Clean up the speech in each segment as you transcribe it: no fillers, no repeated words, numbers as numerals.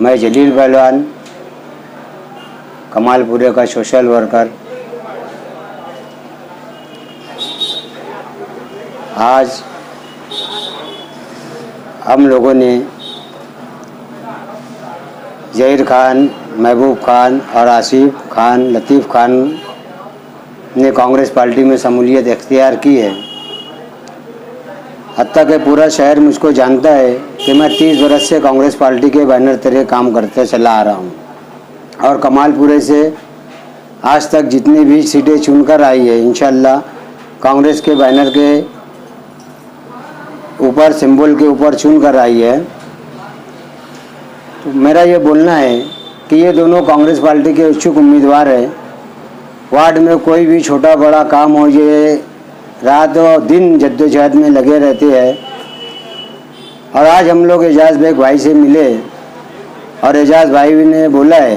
मैं जलील पहलवान, कमालपुरे का सोशल वर्कर। आज हम लोगों ने ज़हीर खान, महबूब खान और आसिफ खान, लतीफ़ खान ने कांग्रेस पार्टी में शमूलियत इख्तियार की है। हत्ता कि पूरा शहर मुझको जानता है कि मैं 30 बरस से कांग्रेस पार्टी के बैनर तले काम करते चला आ रहा हूँ और कमालपुरे से आज तक जितनी भी सीटें चुनकर आई है, इंशाअल्लाह कांग्रेस के बैनर के ऊपर, सिंबल के ऊपर चुनकर आई है। तो मेरा ये बोलना है कि ये दोनों कांग्रेस पार्टी के इच्छुक उम्मीदवार हैं। वार्ड में कोई भी छोटा बड़ा काम हो, ये रात और दिन जद्दोजहद में लगे रहते हैं। और आज हम लोग एजाज बेग भाई से मिले और एजाज भाई ने बोला है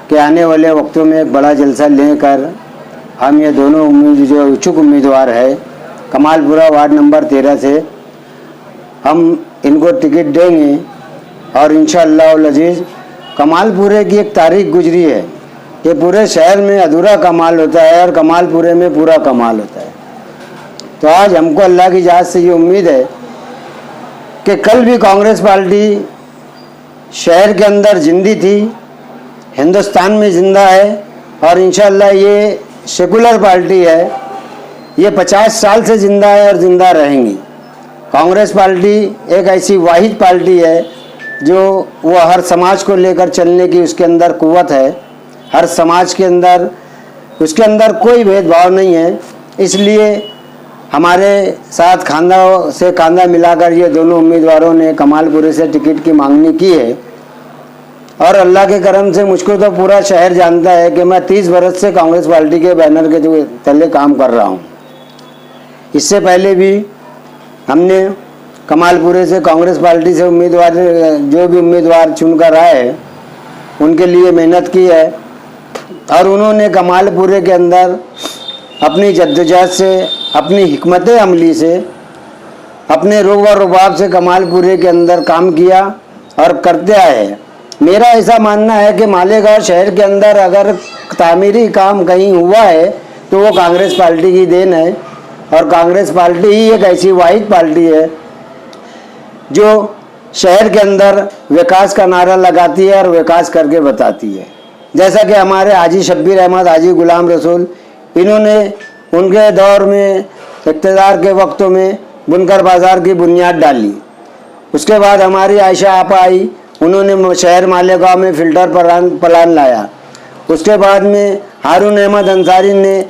कि आने वाले वक्तों में एक बड़ा जलसा लेकर हम ये दोनों जो इच्छुक उम्मीदवार है कमालपुरा वार्ड नंबर 13 से हम इनको टिकट देंगे। और इंशाअल्लाह उल अज़ीज़ कमालपुरे की एक तारीख गुजरी है कि पूरे शहर में अधूरा कमाल होता है और कमालपुरे में पूरा कमाल होता है। तो आज हमको अल्लाह की इजाज़त से ये उम्मीद है कि कल भी कांग्रेस पार्टी शहर के अंदर जिंदी थी, हिंदुस्तान में ज़िंदा है और इंशाअल्लाह ये सेकुलर पार्टी है। ये 50 साल से ज़िंदा है और ज़िंदा रहेंगी। कांग्रेस पार्टी एक ऐसी वाहिद पार्टी है जो वो हर समाज को लेकर चलने की उसके अंदर कुव्वत है। हर समाज के अंदर उसके अंदर कोई भेदभाव नहीं है। इसलिए हमारे साथ खांदा से खांदा मिलाकर ये दोनों उम्मीदवारों ने कमालपुरे से टिकट की मांगनी की है। और अल्लाह के करम से मुझको तो पूरा शहर जानता है कि मैं 30 बरस से कांग्रेस पार्टी के बैनर के तले काम कर रहा हूँ। इससे पहले भी हमने कमालपुरे से कांग्रेस पार्टी से उम्मीदवार जो भी उम्मीदवार चुनकर आए उनके लिए मेहनत की है और उन्होंने कमालपुरे के अंदर अपनी जद्दोजहद से, अपनी हिकमत अमली से, अपने रोब और रुबाब से कमालपुरे के अंदर काम किया और करते आए हैं। मेरा ऐसा मानना है कि मालेगांव शहर के अंदर अगर तामीरी काम कहीं हुआ है तो वो कांग्रेस पार्टी की देन है। और कांग्रेस पार्टी ही एक ऐसी वाहिद पार्टी है जो शहर के अंदर विकास का नारा लगाती है और विकास करके बताती है। जैसा कि हमारे हाजी शब्बीर अहमद, हाजी गुलाम रसूल, इन्होंने उनके दौर में इक़्तिदार के वक्तों में बुनकर बाज़ार की बुनियाद डाली। उसके बाद हमारी आयशा आपा आई, उन्होंने शहर मालेगांव में फ़िल्टर प्लान लाया। उसके बाद में हारून अहमद अंसारी ने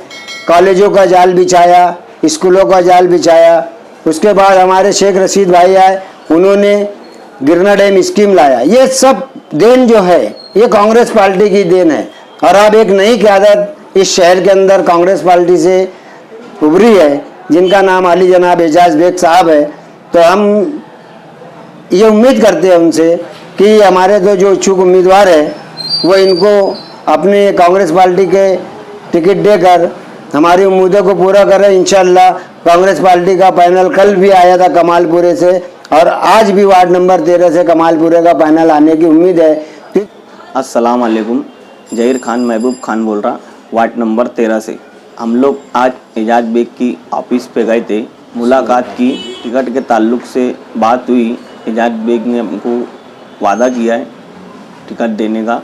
कॉलेजों का जाल बिछाया, स्कूलों का जाल बिछाया। उसके बाद हमारे शेख रशीद भाई आए, उन्होंने गिरना डैम स्कीम लाया। ये सब देन जो है ये कांग्रेस पार्टी की देन है। और अब एक नई क़यादत इस शहर के अंदर कांग्रेस पार्टी से उभरी है जिनका नाम अली जनाब एजाज बेग साहब है। तो हम ये उम्मीद करते हैं उनसे कि हमारे तो जो इच्छुक उम्मीदवार है वो इनको अपने कांग्रेस पार्टी के टिकट देकर हमारी उम्मीदों को पूरा करें। इंशाअल्लाह कांग्रेस पार्टी का पैनल कल भी आया था कमालपुरे से और आज भी वार्ड नंबर 13 से कमालपुरे का पैनल आने की उम्मीद है। अस्सलाम वालेकुम, ज़हीर खान, महबूब खान बोल रहा, वार्ड नंबर 13 से। हम लोग आज एजाज बेग की ऑफिस पे गए थे, मुलाकात की, टिकट के ताल्लुक़ से बात हुई। एजाज बेग ने हमको वादा किया है टिकट देने का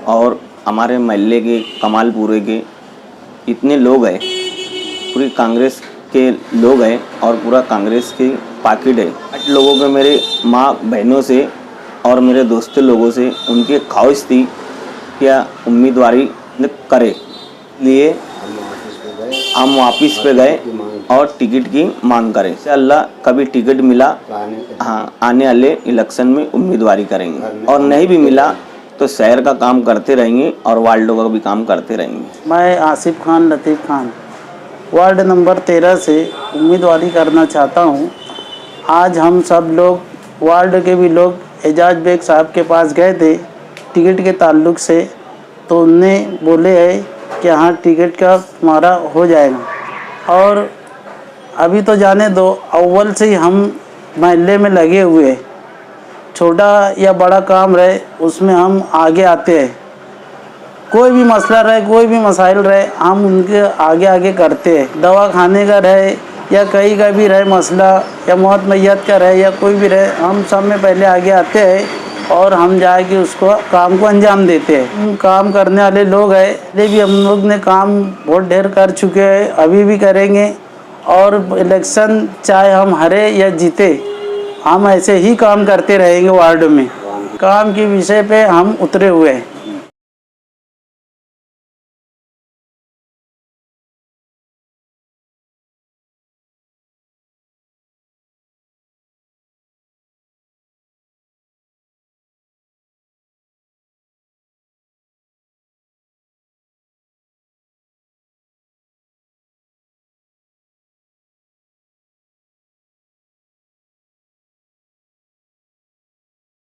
और हमारे महल्ले के कमालपुरे के इतने लोग हैं, पूरी कांग्रेस के लोग हैं और पूरा कांग्रेस की पाकिट है। 8 लोगों के मेरे माँ बहनों से और मेरे दोस्तों लोगों से उनकी ख्वाहिश थी क्या उम्मीदवारी करे, लिए हम ऑफिस पे गए और टिकट की मांग करें। इंशाअल्लाह कभी टिकट मिला, हाँ, आने वाले इलेक्शन में उम्मीदवारी करेंगे और नहीं भी मिला तो शहर का काम करते रहेंगे और वार्डों का भी काम करते रहेंगे। मैं आसिफ खान, लतीफ़ खान, वार्ड नंबर 13 से उम्मीदवारी करना चाहता हूँ। आज हम सब लोग वार्ड के भी लोग एजाज बेग साहब के पास गए थे टिकट के ताल्लुक़ से, तो उनने बोले है कि हाँ टिकट का तुम्हारा हो जाएगा। और अभी तो जाने दो, अव्वल से ही हम महल्ले में लगे हुए, छोटा या बड़ा काम रहे उसमें हम आगे आते हैं। कोई भी मसला रहे, कोई भी मसाइल रहे, हम उनके आगे आगे करते हैं। दवा खाने का रहे या कहीं का भी रहे मसला, या मौत मैयत का रहे या कोई भी रहे, हम सब में पहले आगे आते हैं और हम जाके उसको काम को अंजाम देते हैं। हम काम करने वाले लोग हैं, पहले भी हम लोग ने काम बहुत ढेर कर चुके हैं, अभी भी करेंगे। और इलेक्शन चाहे हम हारे या जीते, हम ऐसे ही काम करते रहेंगे वार्ड में। काम के विषय पे हम उतरे हुए हैं।